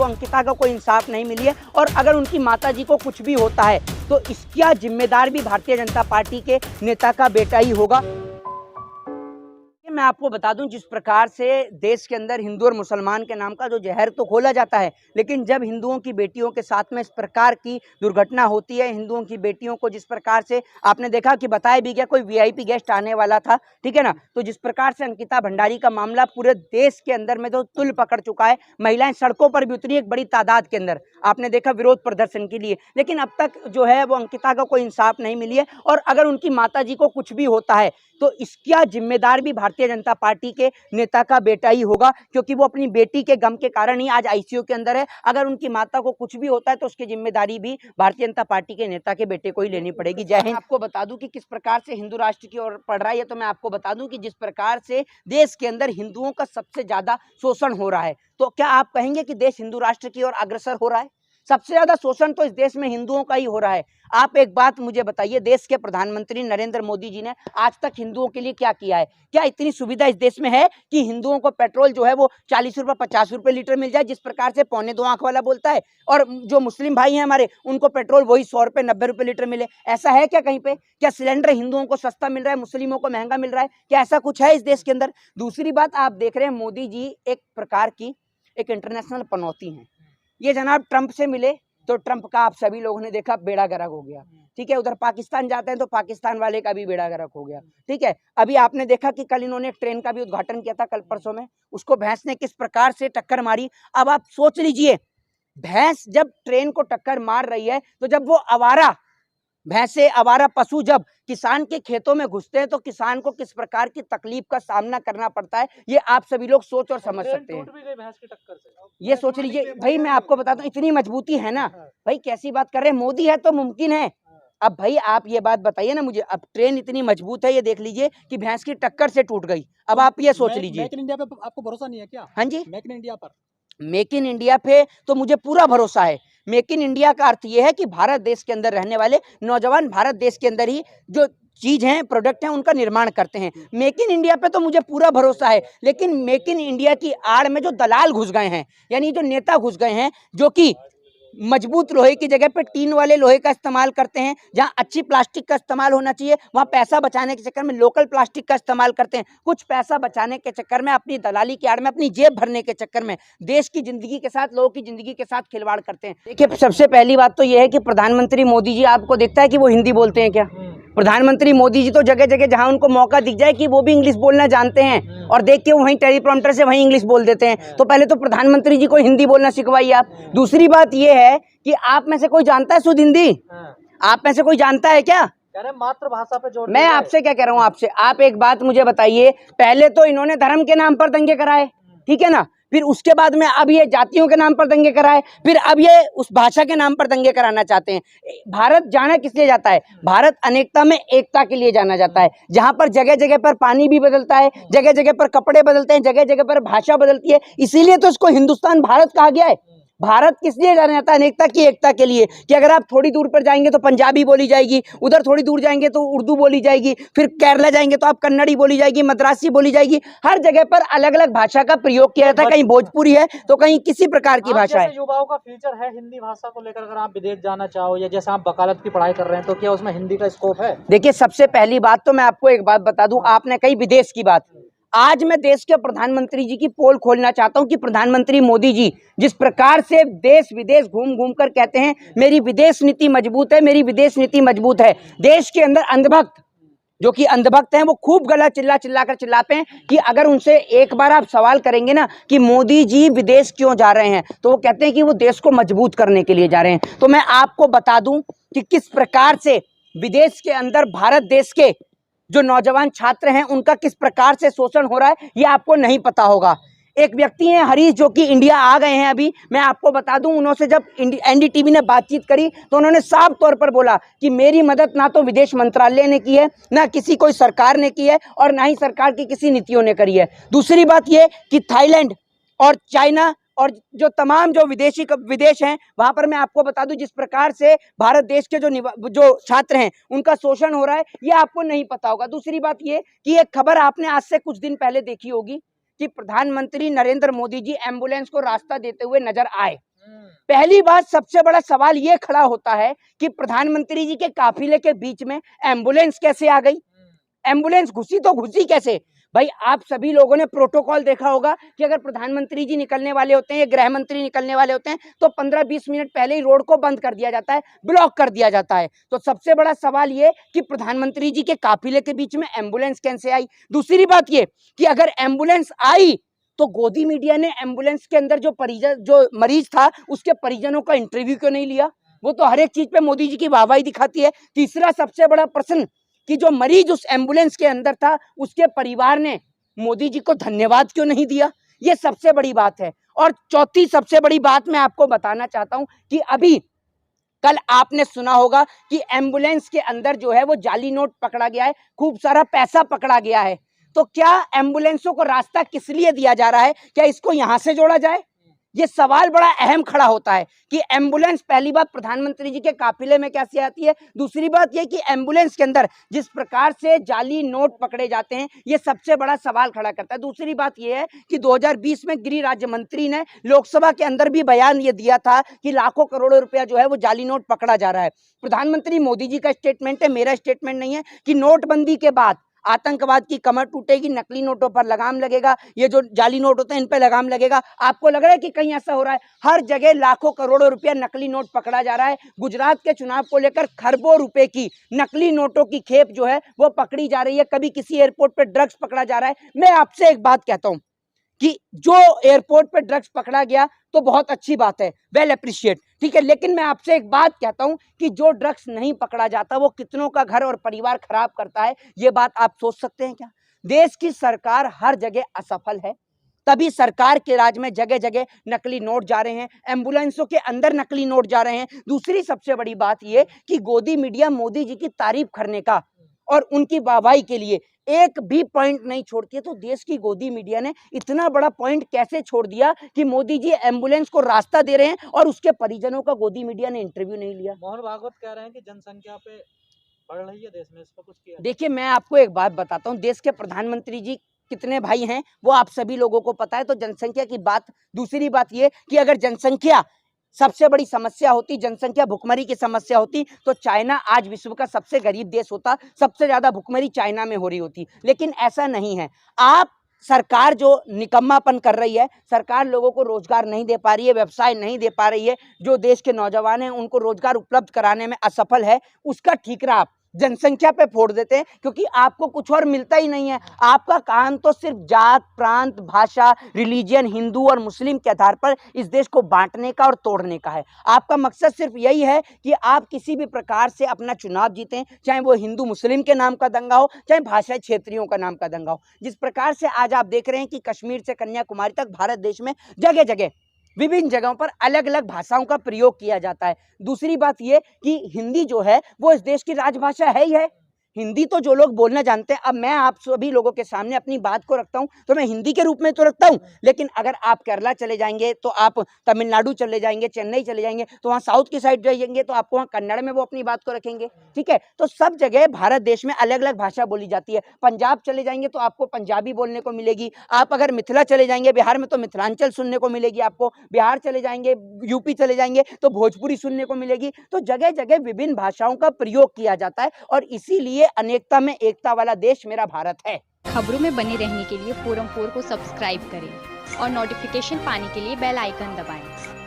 वो अंकिता को कोई इंसाफ नहीं मिली है। और अगर उनकी माताजी को कुछ भी होता है तो इसका जिम्मेदार भी भारतीय जनता पार्टी के नेता का बेटा ही होगा। मैं आपको बता दूं, जिस प्रकार से देश के अंदर हिंदू और मुसलमान के नाम का जो जहर तो खोला जाता है, लेकिन जब हिंदुओं की बेटियों के साथ में इस प्रकार की दुर्घटना होती है, हिंदुओं की बेटियों को जिस प्रकार से आपने देखा कि बताया भी गया, कोई वीआईपी गेस्ट आने वाला था, ठीक है ना, तो जिस प्रकार से अंकिता भंडारी का मामला पूरे देश के अंदर में तो तुल पकड़ चुका है। महिलाएं सड़कों पर भी उतरी एक बड़ी तादाद के अंदर, आपने देखा विरोध प्रदर्शन के लिए, लेकिन अब तक जो है वो अंकिता को कोई इंसाफ नहीं मिली है। और अगर उनकी माताजी को कुछ भी होता है तो इसका जिम्मेदार भी भारतीय जनता पार्टी के नेता का बेटा ही होगा, क्योंकि वो अपनी बेटी के गम के कारण ही आज आईसीयू के अंदर है। अगर उनकी माता को कुछ भी होता है तो उसकी जिम्मेदारी भी भारतीय जनता पार्टी के नेता के बेटे को ही लेनी पड़ेगी। जय हिंद। आपको बता दूं कि किस प्रकार से हिंदू राष्ट्र की ओर पढ़ रहा है, तो मैं आपको बता दूं कि जिस प्रकार से देश के अंदर हिंदुओं का सबसे ज्यादा शोषण हो रहा है, तो क्या आप कहेंगे कि देश हिंदू राष्ट्र की ओर अग्रसर हो रहा है? सबसे ज्यादा शोषण तो इस देश में हिंदुओं का ही हो रहा है। आप एक बात मुझे बताइए, देश के प्रधानमंत्री नरेंद्र मोदी जी ने आज तक हिंदुओं के लिए क्या किया है? क्या इतनी सुविधा इस देश में है कि हिंदुओं को पेट्रोल जो है वो 40 रुपए 50 रुपए लीटर मिल जाए, जिस प्रकार से पौने दो आंख वाला बोलता है, और जो मुस्लिम भाई हैं हमारे, उनको पेट्रोल वही 100 रुपए 90 रुपए लीटर मिले? ऐसा है क्या कहीं पे? क्या सिलेंडर हिंदुओं को सस्ता मिल रहा है, मुस्लिमों को महंगा मिल रहा है? क्या ऐसा कुछ है इस देश के अंदर? दूसरी बात, आप देख रहे हैं मोदी जी एक प्रकार की एक इंटरनेशनल पनौती है। ये जनाब ट्रंप से मिले तो ट्रंप का आप सभी लोगों ने देखा बेड़ा गर्क हो गया, ठीक है। उधर पाकिस्तान जाते हैं तो पाकिस्तान वाले का भी बेड़ा गर्क हो गया, ठीक है। अभी आपने देखा कि कल इन्होंने ट्रेन का भी उद्घाटन किया था, कल परसों में, उसको भैंस ने किस प्रकार से टक्कर मारी। अब आप सोच लीजिए, भैंस जब ट्रेन को टक्कर मार रही है, तो जब वो आवारा भैंसे, आवारा पशु जब किसान के खेतों में घुसते हैं तो किसान को किस प्रकार की तकलीफ का सामना करना पड़ता है, ये आप सभी लोग सोच और समझ सकते हैं। भैंस की टक्कर से ये सोच लीजिए भाई, मैं आपको बताता हूँ, इतनी मजबूती है ना भाई, कैसी बात कर रहे हैं, मोदी है तो मुमकिन है। अब भाई आप ये बात बताइए ना मुझे, अब ट्रेन इतनी मजबूत है, ये देख लीजिए कि भैंस की टक्कर से टूट गई। अब आप ये सोच लीजिए। मेक इन इंडिया पे आपको भरोसा नहीं है क्या? हाँ जी, मेक इन इंडिया पर, मेक इन इंडिया पे तो मुझे पूरा भरोसा है। मेक इन इंडिया का अर्थ यह है कि भारत देश के अंदर रहने वाले नौजवान भारत देश के अंदर ही जो चीज है, प्रोडक्ट है, उनका निर्माण करते हैं। मेक इन इंडिया पे तो मुझे पूरा भरोसा है, लेकिन मेक इन इंडिया की आड़ में जो दलाल घुस गए हैं, यानी जो नेता घुस गए हैं, जो कि मजबूत लोहे की जगह पे टीन वाले लोहे का इस्तेमाल करते हैं, जहां अच्छी प्लास्टिक का इस्तेमाल होना चाहिए वहां पैसा बचाने के चक्कर में लोकल प्लास्टिक का इस्तेमाल करते हैं। कुछ पैसा बचाने के चक्कर में, अपनी दलाली की आड़ में, अपनी जेब भरने के चक्कर में देश की जिंदगी के साथ, लोगों की जिंदगी के साथ खिलवाड़ करते हैं। देखिए, सबसे पहली बात तो यह है कि प्रधानमंत्री मोदी जी, आपको दिखता है कि वो हिंदी बोलते हैं क्या? प्रधानमंत्री मोदी जी तो जगह जगह जहां उनको मौका दिख जाए कि वो भी इंग्लिश बोलना जानते हैं, और देख के वो वहीं टेलीप्रॉम्प्टर से वहीं इंग्लिश बोल देते हैं। तो पहले तो प्रधानमंत्री जी को हिंदी बोलना सिखवाइए आप। दूसरी बात ये है कि आप में से कोई जानता है शुद्ध हिंदी? आप में से कोई जानता है क्या? मातृभाषा पे जोर। मैं आपसे क्या कह रहा हूँ, आपसे आप एक बात मुझे बताइए, पहले तो इन्होंने धर्म के नाम पर दंगे कराए, ठीक है ना, फिर उसके बाद में अब ये जातियों के नाम पर दंगे कराए, फिर अब ये उस भाषा के नाम पर दंगे कराना चाहते हैं। भारत जाना किस लिए जाता है? भारत अनेकता में एकता के लिए जाना जाता है, जहां पर जगह जगह पर पानी भी बदलता है, जगह जगह पर कपड़े बदलते हैं, जगह जगह पर भाषा बदलती है, इसीलिए तो इसको हिंदुस्तान भारत कहा गया है। भारत किस लिए जाना जाता है? अनेकता की एकता के लिए, कि अगर आप थोड़ी दूर पर जाएंगे तो पंजाबी बोली जाएगी, उधर थोड़ी दूर जाएंगे तो उर्दू बोली जाएगी, फिर केरला जाएंगे तो आप कन्नड़ी बोली जाएगी, मद्रासी बोली जाएगी, हर जगह पर अलग अलग भाषा का प्रयोग किया जाता है। कहीं भोजपुरी है तो कहीं किसी प्रकार की भाषा है। युवाओं का फ्यूचर है हिंदी भाषा को लेकर, अगर आप विदेश जाना चाहो या जैसे आप वकालत की पढ़ाई कर रहे हैं, तो क्या उसमें हिंदी का स्कोप है? देखिए, सबसे पहली बात तो मैं आपको एक बात बता दूं, आपने कही विदेश की बात, आज मैं देश के प्रधानमंत्री जी की पोल खोलना चाहता हूं कि प्रधानमंत्री मोदी जी जिस प्रकार से देश विदेश घूम घूम कर कहते हैं मेरी विदेश नीति मजबूत है, मेरी विदेश नीति मजबूत है, देश के अंदर अंधभक्त, जो कि अंधभक्त हैं, वो खूब गला चिल्ला चिल्ला कर चिल्लाते हैं कि अगर उनसे एक बार आप सवाल करेंगे ना कि मोदी जी विदेश क्यों जा रहे हैं, तो वो कहते हैं कि वो देश को मजबूत करने के लिए जा रहे हैं। तो मैं आपको बता दूं कि किस प्रकार से विदेश के अंदर भारत देश के जो नौजवान छात्र हैं उनका किस प्रकार से शोषण हो रहा है, ये आपको नहीं पता होगा। एक व्यक्ति हैं हरीश, जो कि इंडिया आ गए हैं अभी, मैं आपको बता दूं, उन्होंने जब एनडीटीवी ने बातचीत करी तो उन्होंने साफ तौर पर बोला कि मेरी मदद ना तो विदेश मंत्रालय ने की है, ना किसी कोई सरकार ने की है, और ना ही सरकार की किसी नीतियों ने करी है। दूसरी बात ये कि थाईलैंड और चाइना और जो तमाम जो विदेश हैं, वहां पर मैं आपको बता दूं जिस प्रकार से भारत देश के जो छात्र हैं उनका शोषण हो रहा है, ये आपको नहीं पता होगा। दूसरी बात ये कि एक खबर आपने आज से कुछ दिन पहले देखी होगी कि प्रधानमंत्री नरेंद्र मोदी जी एम्बुलेंस को रास्ता देते हुए नजर आए, पहली बात, सबसे बड़ा सवाल ये खड़ा होता है कि प्रधानमंत्री जी के काफिले के बीच में एम्बुलेंस कैसे आ गई? एम्बुलेंस घुसी तो घुसी कैसे? भाई आप सभी लोगों ने प्रोटोकॉल देखा होगा कि अगर प्रधानमंत्री जी निकलने वाले होते हैं या गृह मंत्री निकलने वाले होते हैं तो 15-20 मिनट पहले ही रोड को बंद कर दिया जाता है, ब्लॉक कर दिया जाता है। तो सबसे बड़ा सवाल ये कि प्रधानमंत्री जी के काफिले के बीच में एम्बुलेंस कैसे आई? दूसरी बात ये कि अगर एम्बुलेंस आई तो गोदी मीडिया ने एम्बुलेंस के अंदर जो मरीज था उसके परिजनों का इंटरव्यू क्यों नहीं लिया? वो तो हर एक चीज पे मोदी जी की वाहवाही दिखाती है। तीसरा सबसे बड़ा प्रश्न कि जो मरीज उस एम्बुलेंस के अंदर था उसके परिवार ने मोदी जी को धन्यवाद क्यों नहीं दिया? ये सबसे बड़ी बात है। और चौथी सबसे बड़ी बात मैं आपको बताना चाहता हूं कि अभी कल आपने सुना होगा कि एम्बुलेंस के अंदर जो है वो जाली नोट पकड़ा गया है, खूब सारा पैसा पकड़ा गया है। तो क्या एम्बुलेंसों को रास्ता किस लिए दिया जा रहा है? क्या इसको यहां से जोड़ा जाए? ये सवाल बड़ा अहम खड़ा होता है कि एम्बुलेंस पहली बात प्रधानमंत्री जी के काफिले में कैसे आती है। दूसरी बात ये कि एम्बुलेंस के अंदर जिस प्रकार से जाली नोट पकड़े जाते हैं ये सबसे बड़ा सवाल खड़ा करता है। दूसरी बात ये है कि 2020 में गृह राज्य मंत्री ने लोकसभा के अंदर भी बयान ये दिया था कि लाखों करोड़ों रुपया जो है वो जाली नोट पकड़ा जा रहा है। प्रधानमंत्री मोदी जी का स्टेटमेंट है, मेरा स्टेटमेंट नहीं है, कि नोटबंदी के बाद आतंकवाद की कमर टूटेगी, नकली नोटों पर लगाम लगेगा, ये जो जाली नोट होते हैं इन पर लगाम लगेगा। आपको लग रहा है कि कहीं ऐसा हो रहा है? हर जगह लाखों करोड़ों रुपया नकली नोट पकड़ा जा रहा है। गुजरात के चुनाव को लेकर खरबों रुपए की नकली नोटों की खेप जो है वो पकड़ी जा रही है। कभी किसी एयरपोर्ट पर ड्रग्स पकड़ा जा रहा है। मैं आपसे एक बात कहता हूं कि जो एयरपोर्ट पर ड्रग्स पकड़ा गया तो बहुत अच्छी बात है, वेल अप्रिशिएट, ठीक है, लेकिन मैं आपसे एक बात कहता हूं कि जो ड्रग्स नहीं पकड़ा जाता वो कितनों का घर और परिवार खराब करता है, ये बात आप सोच सकते हैं क्या? देश की सरकार हर जगह असफल है, तभी सरकार के राज में जगह जगह नकली नोट जा रहे हैं, एम्बुलेंसों के अंदर नकली नोट जा रहे हैं। दूसरी सबसे बड़ी बात यह कि गोदी मीडिया मोदी जी की तारीफ करने का और उनकी वाहवाही के लिए एक भी पॉइंट नहीं छोड़ती है। तो देश की गोदी मीडिया ने इतना बड़ा पॉइंट कैसे छोड़ दिया कि मोदी जी एम्बुलेंस को रास्ता दे रहे हैं और उसके परिजनों का गोदी मीडिया ने इंटरव्यू नहीं लिया? मोहन भागवत कह रहे हैं कि जनसंख्या पे बढ़ रही है देश में, इस पर कुछ किया? देखिए, मैं आपको एक बात बताता हूँ, देश के प्रधानमंत्री जी कितने भाई हैं वो आप सभी लोगों को पता है, तो जनसंख्या की बात। दूसरी बात ये कि अगर जनसंख्या सबसे बड़ी समस्या होती, जनसंख्या भुखमरी की समस्या होती, तो चाइना आज विश्व का सबसे गरीब देश होता, सबसे ज्यादा भुखमरी चाइना में हो रही होती, लेकिन ऐसा नहीं है। आप सरकार जो निकम्मापन कर रही है, सरकार लोगों को रोजगार नहीं दे पा रही है, व्यवसाय नहीं दे पा रही है, जो देश के नौजवान हैं उनको रोजगार उपलब्ध कराने में असफल है, उसका ठीकरा आप जनसंख्या पे फोड़ देते हैं, क्योंकि आपको कुछ और मिलता ही नहीं है। आपका काम तो सिर्फ जात, प्रांत, भाषा, रिलीजियन, हिंदू और मुस्लिम के आधार पर इस देश को बांटने का और तोड़ने का है। आपका मकसद सिर्फ यही है कि आप किसी भी प्रकार से अपना चुनाव जीतें, चाहे वो हिंदू मुस्लिम के नाम का दंगा हो, चाहे भाषा क्षेत्रियों का नाम का दंगा हो। जिस प्रकार से आज आप देख रहे हैं कि कश्मीर से कन्याकुमारी तक भारत देश में जगह जगह विभिन्न जगहों पर अलग अलग भाषाओं का प्रयोग किया जाता है। दूसरी बात यह कि हिंदी जो है वो इस देश की राजभाषा है ही है। हिंदी तो जो लोग बोलना जानते हैं, अब मैं आप सभी लोगों के सामने अपनी बात को रखता हूं तो मैं हिंदी के रूप में तो रखता हूं, लेकिन अगर आप केरला चले जाएंगे, तो आप तमिलनाडु चले जाएंगे, चेन्नई चले जाएंगे, तो वहां साउथ की साइड जाएंगे तो आपको वहां कन्नड़ में वो अपनी बात को रखेंगे, ठीक है। तो सब जगह भारत देश में अलग अलग भाषा बोली जाती है। पंजाब चले जाएंगे तो आपको पंजाबी बोलने को मिलेगी, आप अगर मिथिला चले जाएंगे बिहार में तो मिथिलांचल सुनने को मिलेगी, आपको बिहार चले जाएंगे, यूपी चले जाएंगे तो भोजपुरी सुनने को मिलेगी। तो जगह जगह विभिन्न भाषाओं का प्रयोग किया जाता है और इसीलिए अनेकता में एकता वाला देश मेरा भारत है। खबरों में बने रहने के लिए फोरम 4 को सब्सक्राइब करें और नोटिफिकेशन पाने के लिए बेल आइकन दबाएं।